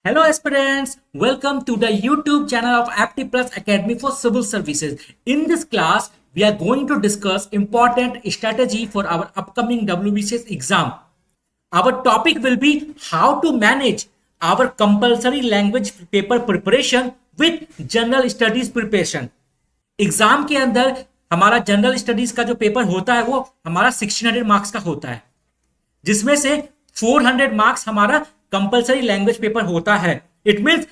Hello aspirants, welcome to the YouTube channel of Apti Plus Academy for Civil Services. In this class, we are going to discuss important strategy for our upcoming WBCS exam. Our topic will be how to manage our compulsory language paper preparation with general studies preparation. Exam के अंदर हमारा general studies का जो paper होता है वो हमारा 1600 marks का होता है, जिसमें से 400 मार्क्स हमारा कंपलसरी लैंग्वेज पेपर होता है. It means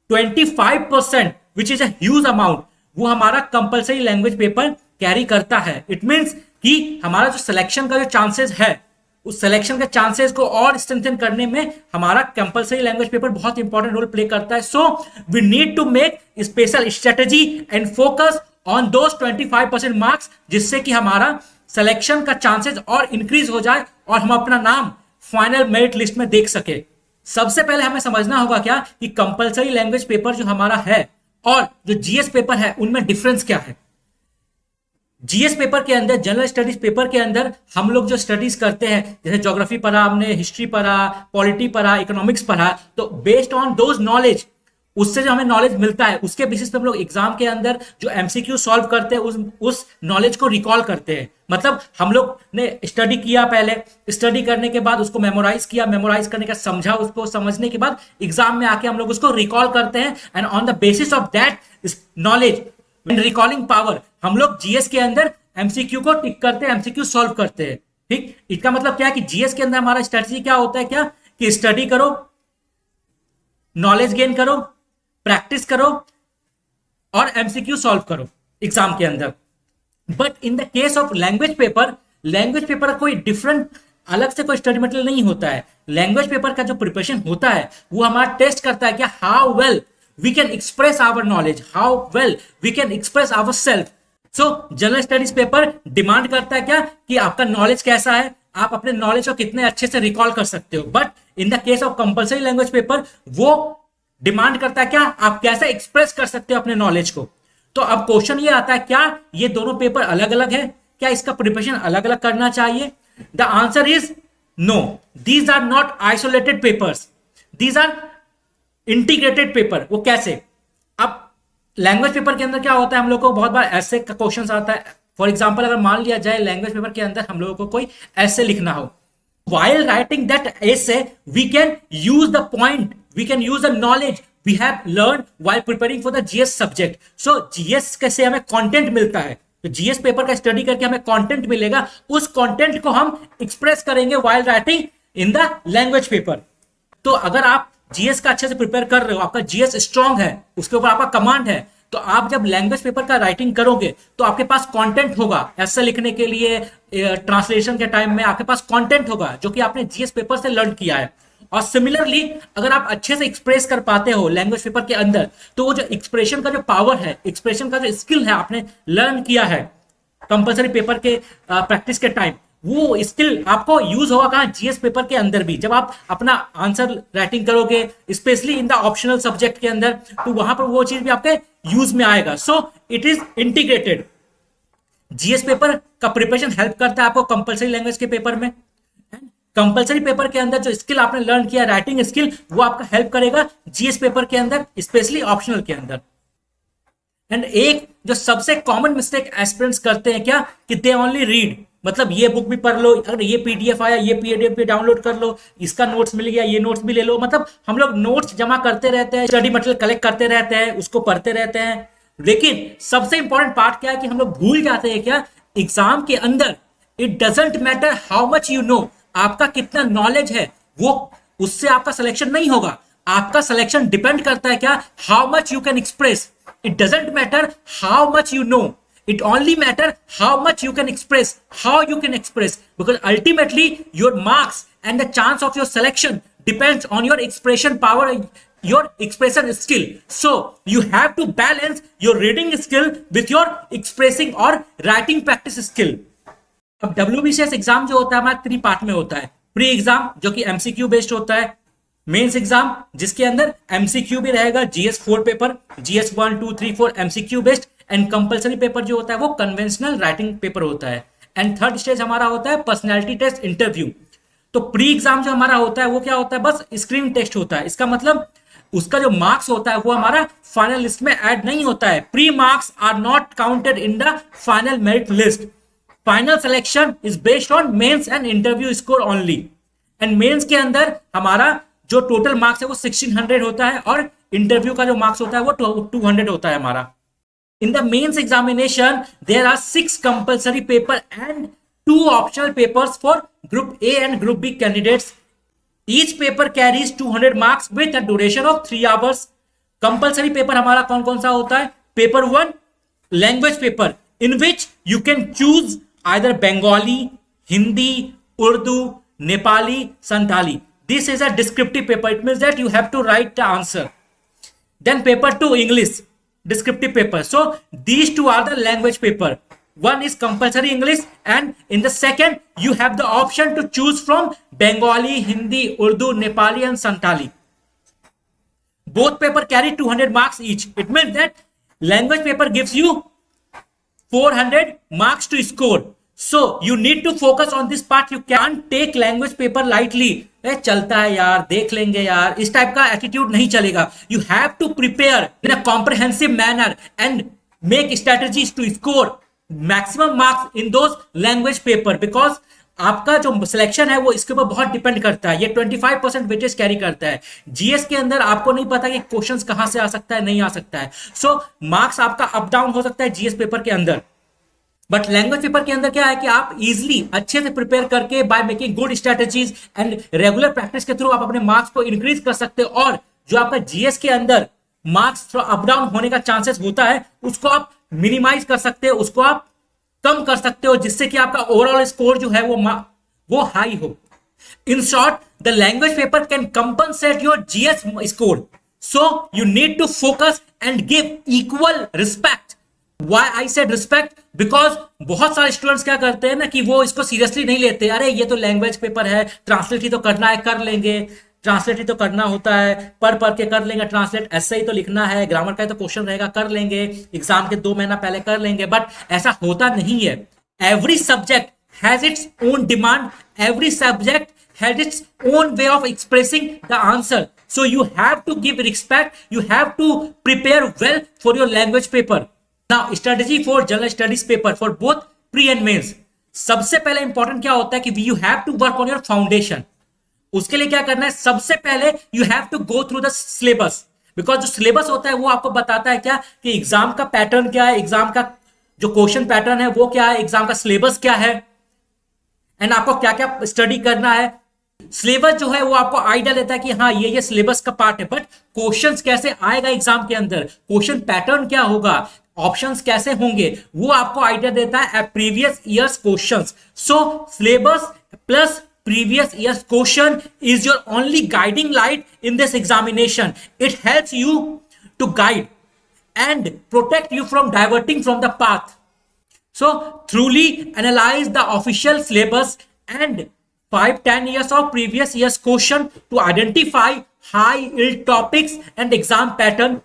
25% which is a huge amount वो हमारा कंपलसरी लैंग्वेज पेपर कैरी करता है. इट मींस कि हमारा जो सिलेक्शन का जो चांसेस है उस सिलेक्शन के चांसेस को और स्ट्रेंथन करने में हमारा कंपलसरी लैंग्वेज पेपर बहुत इंपॉर्टेंट रोल प्ले करता है. So we need to make special strategy and focus on those 25% marks, जिससे कि हमारा सिलेक्शन का चांसेस और इंक्रीज हो जाए और हम अपना नाम फाइनल मेरिट लिस्ट में देख सके. सबसे पहले हमें समझना होगा क्या कि कंपलसरी लैंग्वेज पेपर जो हमारा है और जो जीएस पेपर है उनमें डिफरेंस क्या है. जीएस पेपर के अंदर, जनरल स्टडीज पेपर के अंदर हम लोग जो स्टडीज करते हैं, जैसे ज्योग्राफी पढ़ा हमने, हिस्ट्री पढ़ा, पॉलिटी पढ़ा, इकोनॉमिक्स पढ़ा, तो बेस्ड ऑन दोज नॉलेज, उससे जो हमें नॉलेज मिलता है उसके बेसिस पे हम लोग एग्जाम के अंदर जो एमसीक्यू सॉल्व करते हैं उस नॉलेज को रिकॉल करते हैं. मतलब हम लोग ने स्टडी किया, पहले स्टडी करने के बाद उसको मेमोराइज किया, मेमोराइज करने का समझा, उसको समझने के बाद एग्जाम में आके हम लोग उसको रिकॉल करते हैं and on the basis of that knowledge and recalling power हम लोग जीएस के अंदर एमसीक्यू को टिक करते हैं, एमसीक्यू सॉल्व करते हैं. ठीक, इसका मतलब क्या है कि जीएस के अंदर हमारा स्ट्रेटजी क्या होता है, क्या कि स्टडी करो, नॉलेज गेन करो, प्रैक्टिस करो और एमसीक्यू सॉल्व करो एग्जाम के अंदर. But in the case of language paper कोई डिफरेंट अलग से कोई स्टडी मटेरियल नहीं होता है. लैंग्वेज पेपर का जो प्रिपरेशन होता है वो हमारा टेस्ट करता है कि how well we can express our knowledge, how well we can express our self. So general studies paper demand करता है क्या कि आपका नॉलेज कैसा है, आप अपने नॉलेज को कितने अच्छे से रिकॉल कर सकते हो. But in the case of compulsory language paper वो डिमांड करता है क्या आप कैसे एक्सप्रेस कर सकते हो अपने नॉलेज को. तो अब क्वेश्चन ये आता है, क्या ये दोनों पेपर अलग अलग है, क्या इसका प्रिपरेशन अलग अलग करना चाहिए? The answer is no, these are not isolated papers, these are integrated paper. वो कैसे? अब लैंग्वेज पेपर के अंदर क्या होता है, हम लोग को बहुत बार ऐसे का क्वेश्चन आता है. फॉर एग्जाम्पल, अगर मान लिया जाए लैंग्वेज पेपर के अंदर हम लोगों को कोई ऐसे लिखना हो, while writing that essay we can use the point, we can use the knowledge we have learned while preparing for the GS subject. So GS कैसे हमें कंटेंट मिलता है, तो GS पेपर का स्टडी करके हमें कंटेंट मिलेगा, उस कंटेंट को हम एक्सप्रेस करेंगे while writing in the language paper. तो अगर आप GS का अच्छे से प्रिपेयर कर रहे हो, आपका GS स्ट्रांग है, उसके ऊपर आपका कमांड है, तो आप जब लैंग्वेज पेपर का राइटिंग करोगे तो आपके पास कंटेंट होगा ऐसे लिखने के लिए, ट्रांसलेशन के टाइम में आपके पास कंटेंट होगा जो कि आपने जीएस पेपर से लर्न किया है. और सिमिलरली अगर आप अच्छे से एक्सप्रेस कर पाते हो लैंग्वेज पेपर के अंदर, तो वो जो एक्सप्रेशन का जो पावर है, एक्सप्रेशन का जो स्किल है आपने लर्न किया है कंपलसरी पेपर के प्रैक्टिस के टाइम, वो स्किल आपको यूज होगा कहां, जीएस पेपर के अंदर भी. जब आप अपना आंसर राइटिंग करोगे specially in the optional subject के अंदर, तो वहां पर वो चीज भी आपके यूज में आएगा. So it is integrated. GS paper का प्रिपरेशन हेल्प करता है आपको कंपलसरी लैंग्वेज के पेपर में. कंपलसरी पेपर के अंदर जो स्किल आपने लर्न किया, राइटिंग स्किल, वो आपका हेल्प करेगा जीएस पेपर के अंदर, स्पेशली ऑप्शनल के अंदर. एंड एक जो सबसे कॉमन मिस्टेक एस्पिरेंट्स करते हैं क्या कि दे ओनली रीड, मतलब ये बुक भी पढ़ लो, अगर ये पीडीएफ आया ये पीडीएफ भी डाउनलोड कर लो, इसका नोट्स मिल गया ये नोट्स भी ले लो. मतलब हम लोग नोट्स जमा करते रहते हैं, स्टडी मटेरियल कलेक्ट करते रहते हैं, उसको पढ़ते रहते हैं. लेकिन सबसे इंपॉर्टेंट पार्ट क्या है कि हम लोग भूल जाते हैं क्या, एग्जाम के अंदर it doesn't matter how much you know, आपका कितना नॉलेज है वो उससे आपका सिलेक्शन नहीं होगा. आपका सिलेक्शन डिपेंड करता है क्या, how much you can express. It doesn't matter how much you know, it only matter how much you can express, how you can express, because ultimately your marks and the chance of your selection depends on your expression power, your expression skill. So you have to balance your reading skill with your expressing or writing practice skill. अब WBCS exam जो होता है हमारा 3 part में होता है. Pre exam जो कि एमसीक्यू बेस्ड होता है, मेंस एग्जाम जिसके अंदर एमसीक्यू भी रहेगा, GS 4 paper, GS 1 2 3 4 MCQ based, and compulsory paper जो होता है वो कन्वेंशनल राइटिंग पेपर होता है. एंड थर्ड स्टेज हमारा होता है पर्सनैलिटी टेस्ट इंटरव्यू. तो प्री एग्जाम जो हमारा होता है वो क्या होता है, बस स्क्रीन टेस्ट होता है. इसका मतलब उसका जो मार्क्स होता है वो हमारा फाइनल लिस्ट में ऐड नहीं होता है. Pre marks are not counted in the final merit list. Final selection is based on mains and interview score only. And mains के अंदर हमारा जो टोटल मार्क्स है वो 1600 होता है और इंटरव्यू का जो मार्क्स होता है वो 200 होता है हमारा. In the mains examination, there are 6 compulsory paper and 2 optional papers for Group A and Group B candidates. Each paper carries 200 marks with a duration of 3 hours. Compulsory paper हमारा कौन कौन सा होता है? Paper 1, language paper, in which you can choose either Bengali, Hindi, Urdu, Nepali, Santali. This is a descriptive paper. It means that you have to write the answer. Then paper 2, English. Descriptive paper. So these two are the language paper. One is compulsory English, and in the second you have the option to choose from Bengali, Hindi, Urdu, Nepali and Santali. Both paper carry 200 marks each. It means that language paper gives you 400 marks to score. So you need to focus on this part. You can't take language paper lightly. चलता है यार, देख लेंगे यार, इस type का attitude नहीं चलेगा. You have to prepare in a comprehensive manner and make strategies to score maximum marks in those language paper, because आपका जो सिलेक्शन है वो इसके ऊपर बहुत डिपेंड करता है. ये 25% वेटेज कैरी करता है. जीएस के अंदर आपको नहीं पता कि क्वेश्चंस कहां से आ सकता है, नहीं आ सकता है. सो मार्क्स आपका अप डाउन हो सकता है जीएस पेपर के अंदर. बट लैंग्वेज पेपर के अंदर क्या है कि आप इजीली अच्छे से प्रिपेयर करके by making good strategies and regular practice के थ्रू आप अपने मार्क्स को इंक्रीज कर सकते हो. और जो आपका जीएस के अंदर मार्क्स थोड़ा अप डाउन होने का चांसेस होता है उसको आप मिनिमाइज कर सकते हो, उसको आप कम कर सकते हो, जिससे कि आपका ओवरऑल स्कोर जो है वो हाई हो. In short, the language paper can compensate your GS score. So you need to focus and give equal respect. Why I said respect? Because बहुत सारे स्टूडेंट्स क्या करते हैं ना कि वो इसको सीरियसली नहीं लेते. अरे ये तो लैंग्वेज पेपर है, ट्रांसलेट ही तो करना है, कर लेंगे. ट्रांसलेट ही तो करना होता है, पढ़ के कर लेंगे. ट्रांसलेट ऐसे ही तो लिखना है, ग्रामर का ही तो क्वेश्चन रहेगा, कर लेंगे. एग्जाम के 2 महीना पहले कर लेंगे. बट ऐसा होता नहीं है. Every subject has its own demand. Every subject has its own way of expressing the answer. So you have to give respect. You have to prepare well for your language paper. Now, strategy for general studies paper for both pre and mains. सबसे पहले important क्या होता है कि you have to work on your foundation. उसके लिए क्या करना है? सबसे पहले you have to go through the syllabus. Because जो syllabus होता है वो आपको बताता है क्या कि एग्जाम का पैटर्न क्या है, एग्जाम का जो क्वेश्चन पैटर्न है वो क्या है, एग्जाम का सिलेबस क्या है, एंड आपको क्या क्या स्टडी करना है. सिलेबस जो है वो आपको आइडिया देता है कि हाँ ये सिलेबस का पार्ट है. बट क्वेश्चंस कैसे आएगा एग्जाम के अंदर, क्वेश्चन पैटर्न क्या होगा, ऑप्शंस कैसे होंगे, वो आपको आइडिया देता है previous years questions. So syllabus plus previous year's question is your only guiding light in this examination. It helps you to guide and protect you from diverting from the path. So truly analyze the official syllabus and 5-10 years of previous year's question to identify high yield topics and exam pattern.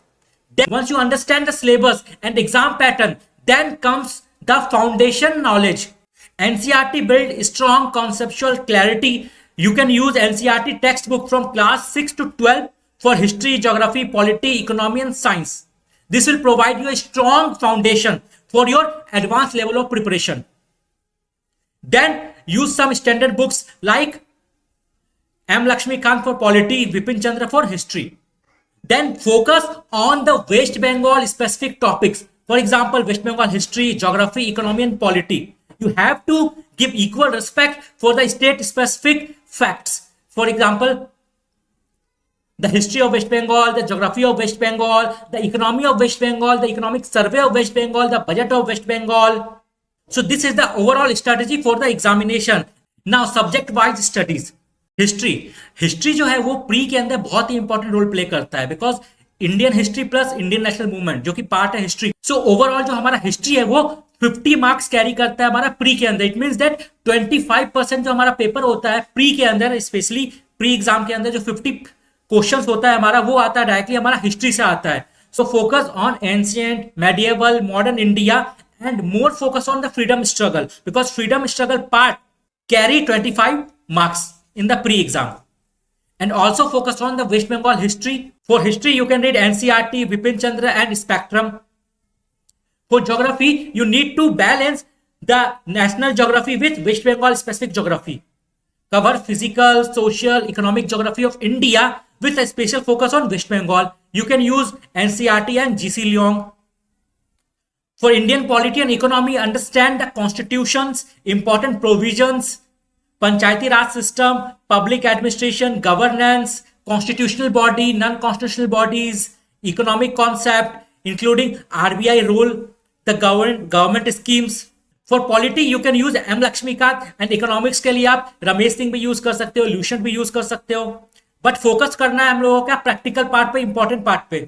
Then once you understand the syllabus and exam pattern, then comes the foundation knowledge. NCERT build strong conceptual clarity. You can use NCERT textbook from class 6 to 12 for history, geography, polity, economy and science. This will provide you a strong foundation for your advanced level of preparation. Then use some standard books like M. Lakshmikant for polity, Vipin Chandra for history. Then focus on the West Bengal specific topics. For example, West Bengal history, geography, economy and polity. You have to give equal respect for the state specific facts. For example, the history of West Bengal, the geography of West Bengal, the economy of West Bengal, the economic survey of West Bengal, the budget of West Bengal. So this is the overall strategy for the examination. Now subject wise studies. History जो है वो pre के अंदर बहुत ही important role play करता है, because Indian history plus Indian national movement जो कि पार्ट है हिस्ट्री. सो ओवरऑल जो हमारा हिस्ट्री है वो 50 मार्क्स कैरी करता है हमारा प्री के अंदर. इट मींस दैट 25% जो हमारा पेपर होता है प्री के अंदर, स्पेशली प्री एग्जाम के अंदर जो 50 क्वेश्चंस होता है हमारा, वो आता है डायरेक्टली हमारा हिस्ट्री से आता है. So focus on ancient, medieval, modern India and more focus on the freedom struggle, because freedom struggle part carry 25 marks in the pre-exam. And also focus on the West Bengal history For history, you can read NCERT, Vipin Chandra, and Spectrum. For geography, you need to balance the national geography with West Bengal specific geography. Cover physical, social, economic geography of India with a special focus on West Bengal. You can use NCERT and GC Leong. For Indian polity and economy, understand the constitutions, important provisions, Panchayati Raj system, public administration, governance, constitutional body, non-constitutional bodies, economic concept, including RBI role, the government schemes. For polity you can use M Laxmikanth and economics के लिए आप रमेश सिंह भी use कर सकते हो, ल्यूशन भी use कर सकते हो, बट फोकस करना है हम लोगों का प्रैक्टिकल पार्ट पे, इंपॉर्टेंट पार्ट पे.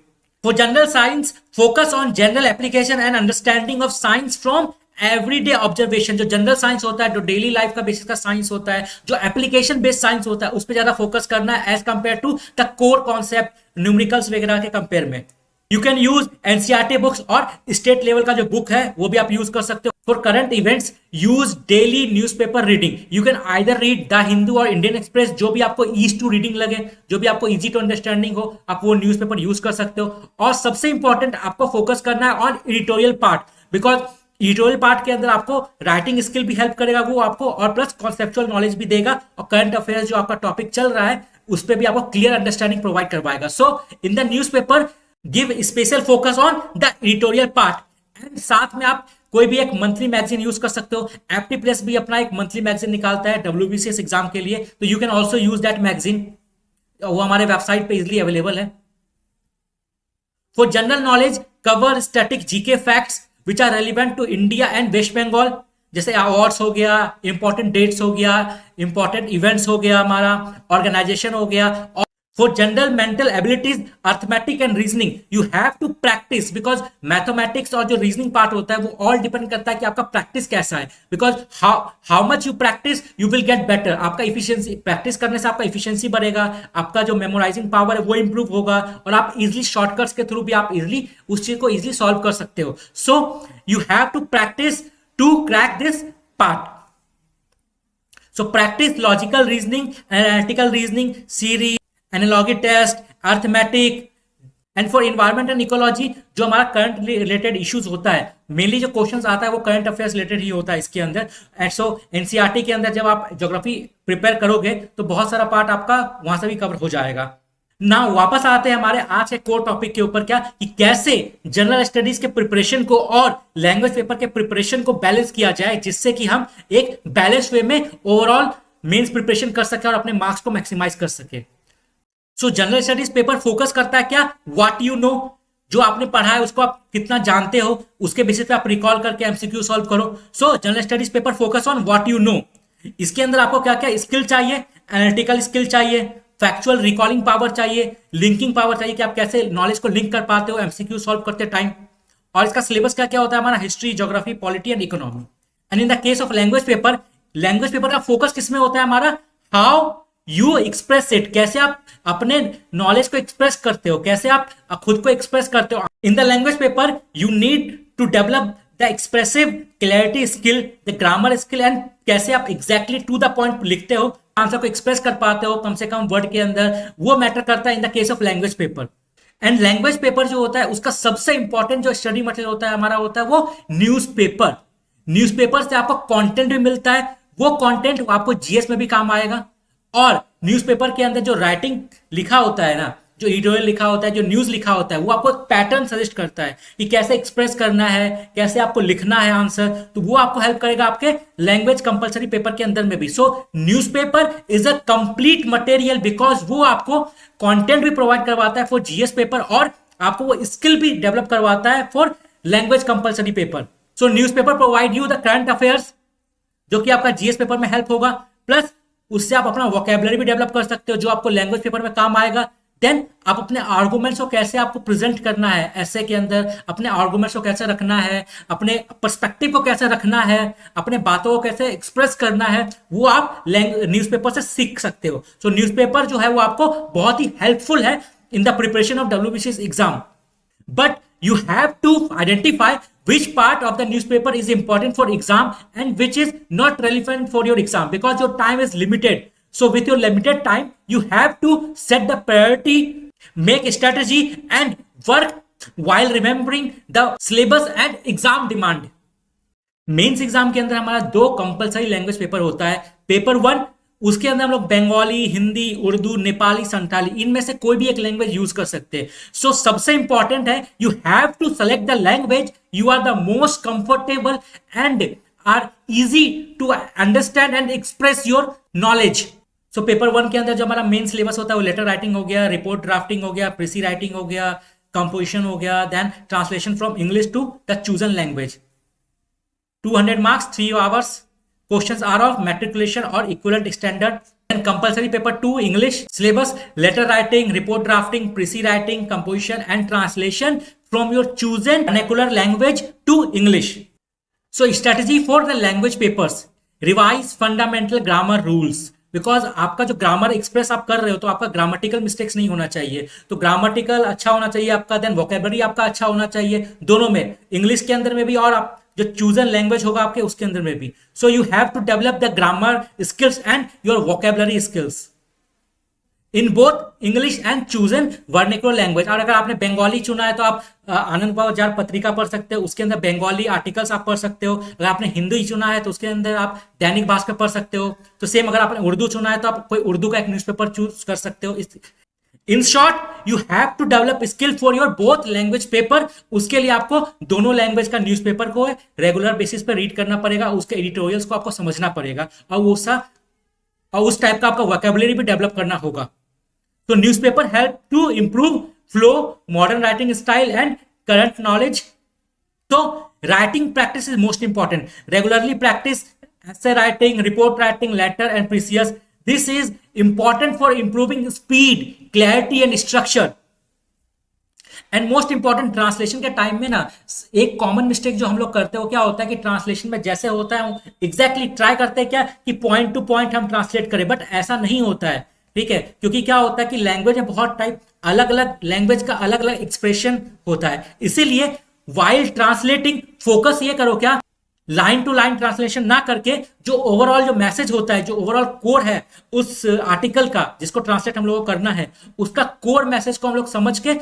For general science focus on general application and understanding of science from everyday observation. जो जनरल साइंस होता है, जो डेली लाइफ का बेसिस का साइंस होता है, जो एप्लीकेशन बेस्ड साइंस होता है, उस पर ज्यादा फोकस करना है as compare to the core concept numericals वगैरह के कंपेयर में. You can use NCERT books और स्टेट लेवल का जो बुक है वो भी आप यूज कर सकते हो. For current events use daily newspaper reading. You can either read the Hindu और इंडियन एक्सप्रेस, जो भी आपको ईज टू रीडिंग लगे, जो भी आपको इजी टू अंडरस्टैंडिंग हो, आप वो न्यूज़पेपर यूज कर सकते हो. और सबसे इंपॉर्टेंट आपको फोकस करना है on editorial part, because editorial part के अंदर आपको राइटिंग स्किल भी हेल्प करेगा वो आपको, और प्लस कॉन्सेप्चुअल नॉलेज भी देगा, और करंट अफेयर्स जो आपका टॉपिक चल रहा है उस पर भी आपको क्लियर अंडरस्टैंडिंग प्रोवाइड करवाएगा. So in the newspaper give special focus on the editorial part. And साथ में आप कोई भी एक मंथली मैगजीन यूज कर सकते हो. एप्टी प्रेस भी अपना एक मंथली मैगजीन निकालता है WBCS एग्जाम के लिए, तो you can also use that magazine. वो हमारे वेबसाइट पे इजिली अवेलेबल है. For general knowledge cover static GK facts which are relevant to India and West Bengal, जैसे अवार्ड्स हो गया, इंपॉर्टेंट डेट्स हो गया, इंपॉर्टेंट इवेंट्स हो गया, हमारा ऑर्गेनाइजेशन हो गया. और for general mental abilities, arithmetic and reasoning, you have to practice, because mathematics और जो reasoning part होता है वो all depend करता है कि आपका practice कैसा है, because how much you practice you will get better. आपका efficiency, practice करने से आपका efficiency बढ़ेगा, आपका जो memorizing power है वो improve होगा, और आप easily shortcuts के through भी आप easily उस चीज को easily solve कर सकते हो. So you have to practice to crack this part. So practice logical reasoning, analytical reasoning, series, analogy test, arithmetic. And for environment and ecology, जो हमारा करंट रिलेटेड इश्यूज होता है, मेनली जो क्वेश्चंस आता है वो करंट अफेयर्स रिलेटेड ही होता है इसके अंदर. एंड सो एनसीईआरटी के अंदर जब आप ज्योग्राफी प्रिपेयर करोगे तो बहुत सारा पार्ट आपका वहां से भी कवर हो जाएगा. ना वापस आते हैं हमारे आज के कोर टॉपिक के ऊपर, क्या कि कैसे जनरल स्टडीज के प्रिपरेशन को और लैंग्वेज पेपर के प्रिपरेशन को बैलेंस किया जाए, जिससे कि हम एक बैलेंस वे में ओवरऑल मेंस प्रिपरेशन कर सके और अपने मार्क्स को मैक्सिमाइज कर सके. सो जनरल स्टडीज पेपर फोकस करता है क्या, व्हाट यू नो, जो आपने पढ़ा है उसको आप कितना जानते हो, उसके बेसिस पे आप रिकॉल करके एमसीक्यू सॉल्व करो. सो general studies paper focus on what you know. इसके अंदर आपको क्या क्या स्किल चाहिए, एनालिटिकल स्किल चाहिए, फैक्चुअल रिकॉलिंग पावर चाहिए, लिंकिंग पावर चाहिए कि आप कैसे नॉलेज को लिंक कर पाते हो एमसीक्यू सॉल्व करते टाइम. और इसका सिलेबस क्या क्या होता है हमारा, history, geography, polity and economy. And in the case of language paper, language paper का फोकस किसमें होता है हमारा, हाउ यू एक्सप्रेस इट, कैसे आप अपने नॉलेज को एक्सप्रेस करते हो, कैसे आप खुद को एक्सप्रेस करते हो. In the language paper you need to develop the expressive clarity skill, the grammar skill, and कैसे आप एग्जैक्टली टू द पॉइंट लिखते हो, आंसर को एक्सप्रेस कर पाते हो कम से कम वर्ड के अंदर, वो मैटर करता है in the case of language paper. And language paper जो होता है उसका सबसे इंपॉर्टेंट जो स्टडी मटेरियल होता है हमारा होता है वो न्यूज़पेपर. न्यूज़पेपर से आपको कंटेंट भी मिलता है, वो कंटेंट आपको जीएस में भी काम आएगा. और न्यूज़पेपर के अंदर जो राइटिंग लिखा होता है ना, जो एडिटोरियल लिखा होता है, जो न्यूज लिखा होता है, वो आपको पैटर्न सजेस्ट करता है कि कैसे एक्सप्रेस करना है, कैसे आपको लिखना है आंसर, तो वो आपको हेल्प करेगा आपके लैंग्वेज कंपलसरी पेपर के अंदर में भी. सो newspaper is a complete material, because वो आपको कंटेंट भी प्रोवाइड करवाता है फॉर जीएस पेपर, और आपको वो स्किल भी डेवलप करवाता है for language compulsory paper. So newspaper provide you the current affairs, जो कि आपका जीएस पेपर में हेल्प होगा, प्लस उससे आप अपना वोकेबलरी भी डेवलप कर सकते हो जो आपको लैंग्वेज पेपर में काम आएगा. देन आप अपने आर्गुमेंट्स को कैसे आपको प्रेजेंट करना है ऐसे के अंदर, अपने आर्गुमेंट्स को कैसे रखना है, अपने पर्सपेक्टिव को कैसे रखना है, अपने बातों को कैसे एक्सप्रेस करना है, वो आप न्यूज़पेपर से सीख सकते हो. सो न्यूज़पेपर जो है वो आपको बहुत ही हेल्पफुल है in the preparation of WBCS exam. But you have to identify which part of the newspaper is important for exam and which is not relevant for your exam, because your time is limited. So with your limited time you have to set the priority make strategy and work while remembering the syllabus and exam demand. Mains exam के अंदर हमारा दो compulsory language paper होता है। Paper one, उसके अंदर हम लोग बंगाली, हिंदी, उर्दू, नेपाली, संथाली, इनमें से कोई भी एक लैंग्वेज यूज कर सकते हैं। सो सबसे इंपॉर्टेंट है you have to select the language you are the most comfortable and are easy to understand and express your knowledge. So paper one के अंदर जो हमारा मेन सिलेबस होता है वो लेटर राइटिंग हो गया, रिपोर्ट ड्राफ्टिंग हो गया, प्रेसी राइटिंग हो गया, कंपोजिशन हो गया, then translation from English to the chosen language. 200 marks, 3 hours. Questions are of matriculation or equivalent standard. Then compulsory paper 2 English syllabus, letter writing, report drafting, precis writing, composition and translation from your chosen vernacular language to English. So strategy for the language papers: revise fundamental grammar rules. Because आपका जो grammar express आप कर रहे हो तो आपका grammatical mistakes नहीं होना चाहिए, तो ग्रामेटिकल अच्छा होना चाहिए आपका, देन वोकेबलरी आपका अच्छा होना चाहिए, दोनों में, इंग्लिश के अंदर में भी और आप जो चूजन लैंग्वेज होगा आपके उसके अंदर में भी। So you have to develop the grammar skills and your vocabulary skills in both English and chosen vernacular language. और अगर आपने बंगाली चुना है तो आप आनंद बाजार पत्रिका पढ़ सकते हो, उसके अंदर बंगाली आर्टिकल्स आप पढ़ सकते हो। अगर आपने हिंदी चुना है तो उसके अंदर आप दैनिक भास्कर पढ़ सकते हो। तो सेम अगर आपने उर्दू चुना है तो आप कोई उर्दू का एक न्यूज़पेपर चूज कर सकते हो। In short you have to develop skill for your both language paper. उसके लिए आपको दोनों लैंग्वेज का न्यूज़पेपर को रेगुलर बेसिस पर रीड करना पड़ेगा, उसके एडिटोरियल्स को आपको समझना पड़ेगा और उस टाइप का आपका वोकेबलरी भी डेवलप करना होगा। तो newspaper help to improve flow, modern writing style and current knowledge. तो writing practice is most important. Regularly practice essay writing, report writing, letter and precis. This is important for improving speed, clarity and structure. And most important, translation के time में ना एक common mistake जो हम लोग करते हो क्या होता है कि ट्रांसलेशन में जैसे होता है एग्जैक्टली ट्राई करते हैं क्या कि पॉइंट टू पॉइंट हम ट्रांसलेट करें, बट ऐसा नहीं होता है, ठीक है। क्योंकि क्या होता है कि लैंग्वेज में बहुत टाइप, अलग अलग लैंग्वेज का अलग अलग एक्सप्रेशन होता है। इसीलिए वाइल ट्रांसलेटिंग फोकस ये करो क्या, लाइन टू लाइन ट्रांसलेशन ना करके जो ओवरऑल जो मैसेज होता है, जो ओवरऑल कोर है उस आर्टिकल का जिसको ट्रांसलेट हम लोगों को करना है, उसका कोर मैसेज को हम लोग समझ के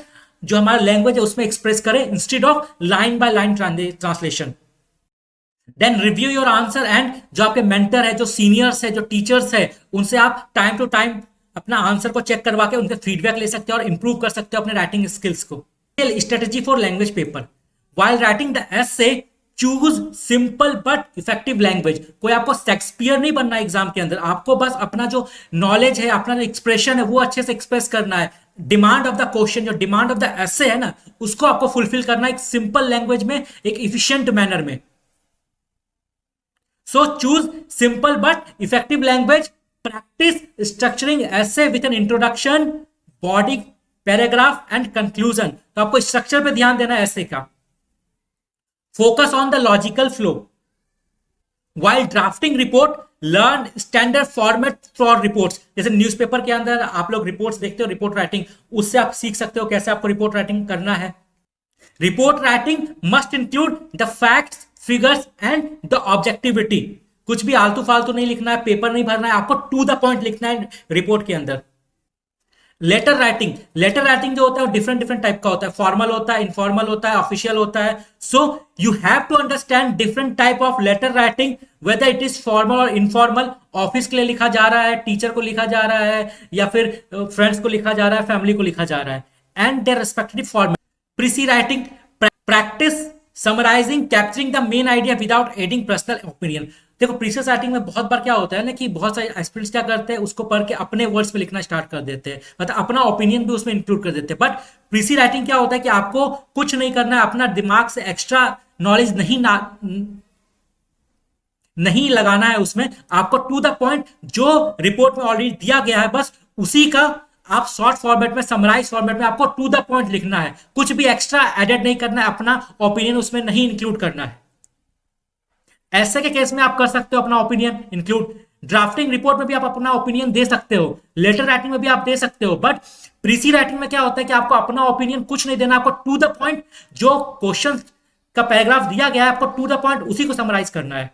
जो हमारा लैंग्वेज है उसमें एक्सप्रेस करें instead of line by line translation. Then review your answer and जो आपके मेंटर है, जो सीनियर्स है, जो टीचर्स है, उनसे आप टाइम टू टाइम अपना आंसर को चेक करवा के उनके फीडबैक ले सकते हो और इंप्रूव कर सकते हो अपने राइटिंग स्किल्स को। Strategy for language paper: while writing the essay choose simple but effective language. कोई आपको शेक्सपियर नहीं बनना एग्जाम के अंदर, आपको बस अपना जो नॉलेज है, अपना जो एक्सप्रेशन है वो अच्छे से एक्सप्रेस करना है। डिमांड ऑफ द क्वेश्चन, जो डिमांड ऑफ द एसे है ना, उसको आपको फुलफिल करना है एक सिंपल लैंग्वेज में, एक इफिशिएंट मैनर में। So choose simple but effective language, practice structuring essay with an introduction, body, paragraph and conclusion. तो आपको स्ट्रक्चर पे ध्यान देना है एसे का। Focus on the logical flow. While drafting report, learn standard format for reports. जैसे newspaper के अंदर आप लोग रिपोर्ट्स देखते हो, रिपोर्ट राइटिंग, उससे आप सीख सकते हो कैसे आपको रिपोर्ट राइटिंग करना है। Report writing must include the facts, figures and the objectivity. कुछ भी आलतू फालतू नहीं लिखना है, पेपर नहीं भरना है, आपको टू द पॉइंट लिखना है रिपोर्ट के अंदर। लेटर राइटिंग, लेटर राइटिंग जो होता है वो डिफरेंट डिफरेंट टाइप का होता है, फॉर्मल होता है, इनफॉर्मल होता है, ऑफिशियल होता है। So you have to understand different type of letter writing, whether it is formal और इनफॉर्मल। ऑफिस के लिए लिखा जा रहा है, टीचर को लिखा जा रहा है, या फिर फ्रेंड्स को लिखा जा रहा है, फैमिली को लिखा जा रहा है, and their respective format. Precis writing, practice summarizing, capturing the main idea without adding personal opinion. देखो प्रीसियस राइटिंग में बहुत बार क्या होता है ना कि बहुत सारे एस्पिरेंट्स क्या करते हैं, उसको पढ़ के अपने वर्ड्स पे लिखना स्टार्ट कर देते हैं, मतलब अपना ओपिनियन भी उसमें इंक्लूड कर देते हैं। बट प्रीसी राइटिंग क्या होता है कि आपको कुछ नहीं करना है, अपना दिमाग से एक्स्ट्रा नॉलेज नहीं लगाना है उसमें, आपको टू द पॉइंट जो रिपोर्ट में ऑलरेडी दिया गया है बस उसी का आप शॉर्ट फॉर्मेट में, समराइज फॉर्मेट में आपको टू द पॉइंट लिखना है, कुछ भी एक्स्ट्रा एडेड नहीं करना है, अपना ओपिनियन उसमें नहीं इंक्लूड करना है। ऐसे के केस में आप कर सकते हो अपना ओपिनियन इंक्लूड। ड्राफ्टिंग रिपोर्ट में भी आप अपना ओपिनियन दे सकते हो, लेटर राइटिंग में भी आप दे सकते हो, बट प्रीसी राइटिंग में क्या होता है कि आपको अपना ओपिनियन कुछ नहीं देना, आपको टू द पॉइंट जो क्वेश्चन का पैराग्राफ दिया गया है आपको टू द पॉइंट उसी को समराइज करना है।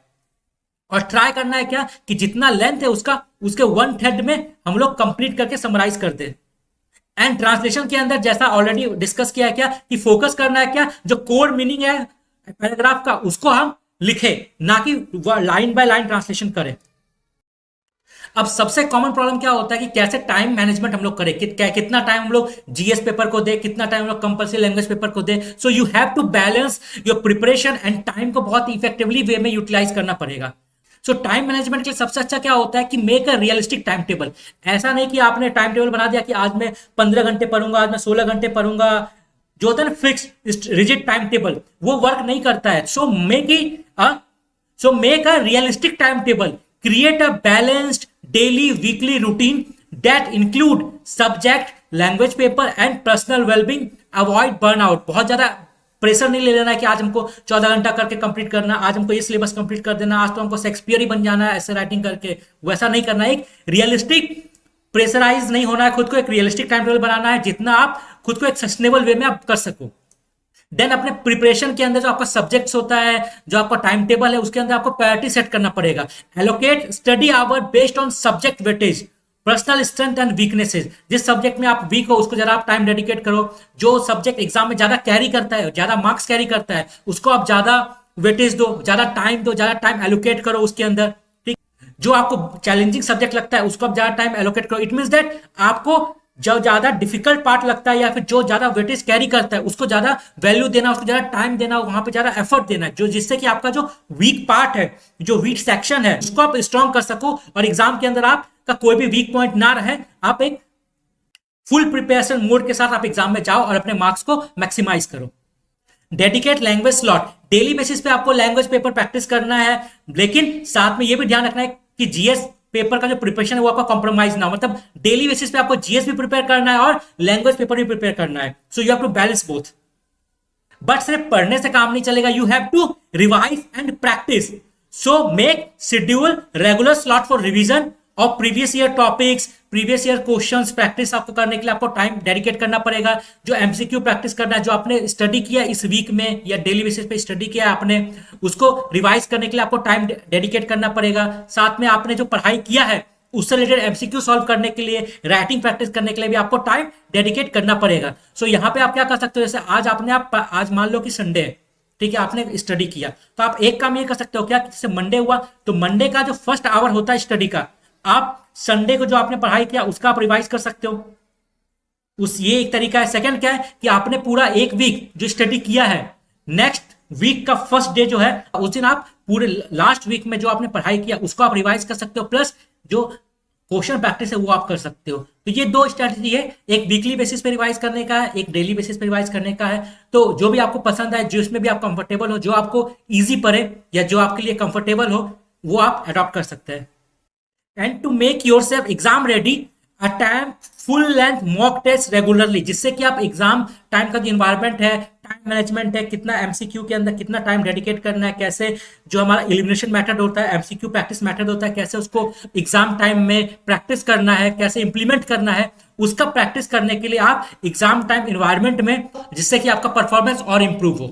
और ट्राई करना है क्या कि जितना लेंथ है उसका, उसके 1/3 में हम लोग कंप्लीट करके समराइज कर दे। एंड ट्रांसलेशन के अंदर जैसा ऑलरेडी डिस्कस किया है क्या कि फोकस करना है क्या, जो कोर मीनिंग है पैराग्राफ का उसको हम लिखे, ना कि लाइन बाय लाइन ट्रांसलेशन करें। अब सबसे कॉमन प्रॉब्लम क्या होता है कि कैसे टाइम मैनेजमेंट हम लोग करें, कितना टाइम हम लोग जीएस पेपर को दे, कितना टाइम हम लोग कंपल्सरी लैंग्वेज पेपर को दे। So you have to balance your preparation and time को बहुत इफेक्टिवली वे में यूटिलाइज करना पड़ेगा। सो टाइम मैनेजमेंट के लिए सबसे अच्छा क्या होता है कि make a realistic time table. ऐसा नहीं कि आपने टाइम टेबल बना दिया कि आज मैं 15 घंटे पढ़ूंगा, आज मैं 16 घंटे पढ़ूंगा, जो होता है ना फिक्स रिजिड टाइम टेबल, वो वर्क नहीं करता है। So make a realistic time table, create a balanced daily weekly routine that include subject language paper and personal well-being. avoid burnout, बहुत ज्यादा प्रेशर नहीं ले लेना है कि आज हमको 14 घंटा करके कंप्लीट करना, आज हमको ये सिलेबस कंप्लीट कर देना, आज तो हमको शेक्सपियर ही बन जाना है ऐसे राइटिंग करके। वैसा नहीं करना है। एक रियलिस्टिक प्रेशराइज नहीं होना है, खुद को एक रियलिस्टिक टाइम टेबल बनाना है जितना आप खुद को एक सस्टेनेबल वे में आप कर सको। देन अपने प्रिपरेशन के अंदर जो आपका सब्जेक्ट्स होता है, जो आपका टाइम टेबल है, उसके अंदर आपको प्रायोरिटी सेट करना पड़ेगा। Allocate study hour based on subject weightage, personal strength and weaknesses. जिस सब्जेक्ट में आप वीक हो उसको जरा आप टाइम डेडिकेट करो। जो सब्जेक्ट एग्जाम में ज्यादा कैरी करता है, ज्यादा मार्क्स कैरी करता है, उसको आप ज्यादा वेटेज दो, ज्यादा टाइम दो, ज्यादा टाइम एलोकेट करो उसके अंदर। ठीक, जो आपको चैलेंजिंग सब्जेक्ट लगता है उसको आप ज्यादा टाइम एलोकेट करो। इट मींस दैट आपको जो ज्यादा डिफिकल्ट पार्ट लगता है या फिर जो ज्यादा वेटेज कैरी करता है उसको ज्यादा वैल्यू देना, उसको ज्यादा टाइम देना, वहां पे ज्यादा एफर्ट देना, जो जिससे कि आपका जो वीक पार्ट है, जो वीक सेक्शन है, उसको आप स्ट्रॉन्ग कर सको और एग्जाम के अंदर आपका कोई भी वीक पॉइंट ना रहे। आप एक फुल प्रिपरेशन मोड के साथ आप एग्जाम में जाओ और अपने मार्क्स को मैक्सिमाइज करो। Dedicate language slot, daily basis पे आपको लैंग्वेज पेपर प्रैक्टिस करना है, लेकिन साथ में ये भी ध्यान रखना है कि जीएस पेपर का जो प्रिपरेशन है वो आपका कॉम्प्रोमाइज ना हो। मतलब डेली बेसिस पे आपको जीएस भी प्रिपेयर करना है और लैंग्वेज पेपर भी प्रिपेयर करना है। So you have to balance both. But सिर्फ पढ़ने से काम नहीं चलेगा, you have to revise and practice. So make schedule regular slot for revision और previous year topics, previous year questions practice आपको करने के लिए आपको टाइम डेडिकेट करना पड़ेगा। जो एमसीक्यू प्रैक्टिस करना है, जो आपने स्टडी किया इस वीक में या डेली बेसिस पे स्टडी किया आपने, उसको रिवाइज करने के लिए आपको टाइम डेडिकेट करना पड़ेगा। साथ में आपने जो पढ़ाई किया है उससे रिलेटेड एमसीक्यू सॉल्व करने के लिए, राइटिंग प्रैक्टिस करने के लिए भी आपको टाइम डेडिकेट करना पड़ेगा। सो यहाँ पे आप क्या कर सकते हो, जैसे आज मान लो कि संडे है, ठीक है, आपने स्टडी किया, तो आप एक काम ये कर सकते हो क्या, जैसे मंडे हुआ तो मंडे का जो फर्स्ट आवर होता है स्टडी का, आप संडे को जो आपने पढ़ाई किया उसका आप रिवाइज कर सकते हो। ये एक तरीका है। सेकंड क्या है कि आपने पूरा एक वीक जो स्टडी किया है, नेक्स्ट वीक का फर्स्ट डे जो है उस दिन आप पूरे लास्ट वीक में जो आपने पढ़ाई किया उसको आप रिवाइज कर सकते हो, प्लस जो क्वेश्चन प्रैक्टिस है वो आप कर सकते हो। तो ये दो स्ट्रेटजी है, एक वीकली बेसिस पे रिवाइज करने का है, एक डेली बेसिस पे रिवाइज करने का है। तो जो भी आपको पसंद है, जो इसमें भी आप कंफर्टेबल हो, जो आपको इजी पड़े या जो आपके लिए कंफर्टेबल हो, वो आप अडॉप्ट कर सकते हैं। And to make your self exam ready, attempt full length mock test regularly, जिससे कि आप एग्जाम टाइम का जो इन्वायरमेंट है, टाइम मैनेजमेंट है, कितना एमसीक्यू के अंदर कितना टाइम डेडिकेट करना है, कैसे जो हमारा एलिमिनेशन मेथड होता है, एमसीक्यू प्रैक्टिस मेथड होता है, कैसे उसको एग्जाम टाइम में प्रैक्टिस करना है, कैसे इंप्लीमेंट करना है, उसका प्रैक्टिस करने के लिए आप एग्जाम टाइम इन्वायरमेंट में, जिससे कि आपका परफॉर्मेंस और इंप्रूव हो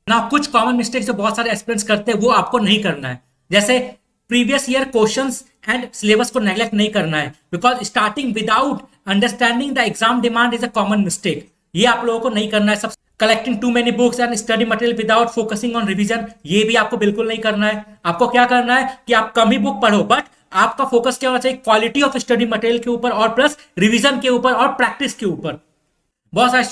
ना। कुछ कॉमन मिस्टेक्स जो बहुत सारे एस्पिरेंट्स करते हैं वो आपको नहीं करना है, जैसे previous year questions and syllabus को नेग्लेक्ट नहीं करना है, because starting without understanding the exam demand is a common mistake. ये आप लोगों को नहीं करना है। सब collecting too many books and study material without focusing on revision, ये भी आपको बिल्कुल नहीं करना है। आपको क्या करना है कि आप कम ही बुक पढ़ो, बट आपका फोकस क्या होना चाहिए, क्वालिटी ऑफ स्टडी मटेरियल के ऊपर और प्लस रिवीजन के ऊपर और प्रैक्टिस के ऊपर। बहुत सारे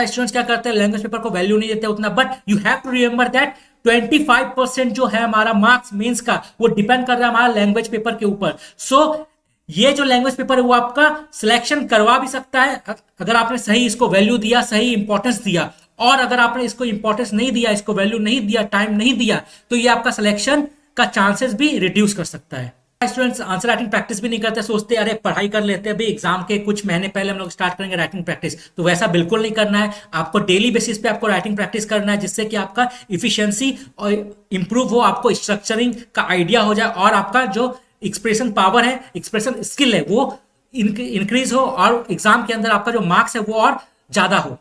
स्टूडेंट्स क्या करते हैं, लैंग्वेज पेपर को वैल्यू नहीं देते उतना, but you have to remember that 25% जो है हमारा मार्क्स मेंस का, वो डिपेंड कर रहा है हमारा लैंग्वेज पेपर के ऊपर। सो ये जो लैंग्वेज पेपर है वो आपका सिलेक्शन करवा भी सकता है अगर आपने सही इसको वैल्यू दिया, सही इंपॉर्टेंस दिया, और अगर आपने इसको इंपॉर्टेंस नहीं दिया, इसको वैल्यू नहीं दिया, टाइम नहीं दिया, तो ये आपका सिलेक्शन का चांसेस भी रिड्यूस कर सकता है। स्टूडेंट्स आंसर राइटिंग प्रैक्टिस भी नहीं करते, सोचते अरे पढ़ाई कर लेते हैं, अभी एग्जाम के कुछ महीने पहले हम लोग स्टार्ट करेंगे राइटिंग प्रैक्टिस। तो वैसा बिल्कुल नहीं करना है। आपको डेली बेसिस पे आपको राइटिंग प्रैक्टिस करना है, जिससे कि आपका इफिशियंसी और इंप्रूव हो, आपको स्ट्रक्चरिंग का आइडिया हो जाए और आपका जो एक्सप्रेशन पावर है, एक्सप्रेशन स्किल है, वो इंक्रीज हो और एग्जाम के अंदर आपका जो मार्क्स है वो और ज्यादा हो।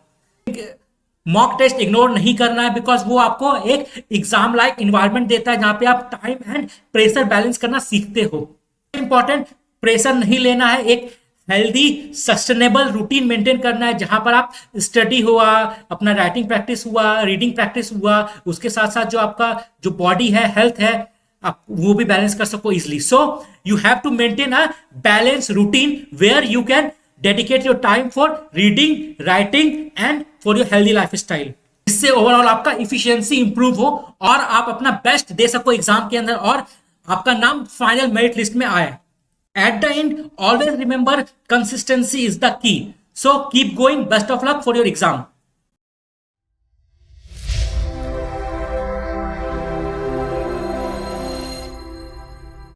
मॉक टेस्ट इग्नोर नहीं करना है, बिकॉज वो आपको एक एग्जाम लाइक इन्वायरमेंट देता है जहां पे आप टाइम एंड प्रेशर बैलेंस करना सीखते हो। इंपॉर्टेंट, प्रेशर नहीं लेना है, एक हेल्दी सस्टेनेबल रूटीन मेंटेन करना है, जहां पर आप स्टडी हुआ, अपना राइटिंग प्रैक्टिस हुआ, रीडिंग प्रैक्टिस हुआ, उसके साथ साथ जो आपका जो बॉडी है, हेल्थ है, आप वो भी बैलेंस कर सको easily. So you have to maintain a balance routine where you can dedicate your time for reading, writing and for your healthy life style. इससे ओवरऑल आपका इफिशियंसी इंप्रूव हो और आप अपना बेस्ट दे सको एग्जाम के अंदर और आपका नाम फाइनल मेरिट लिस्ट में आए. At the end, always remember consistency is the key. So keep going. Best of luck for your exam.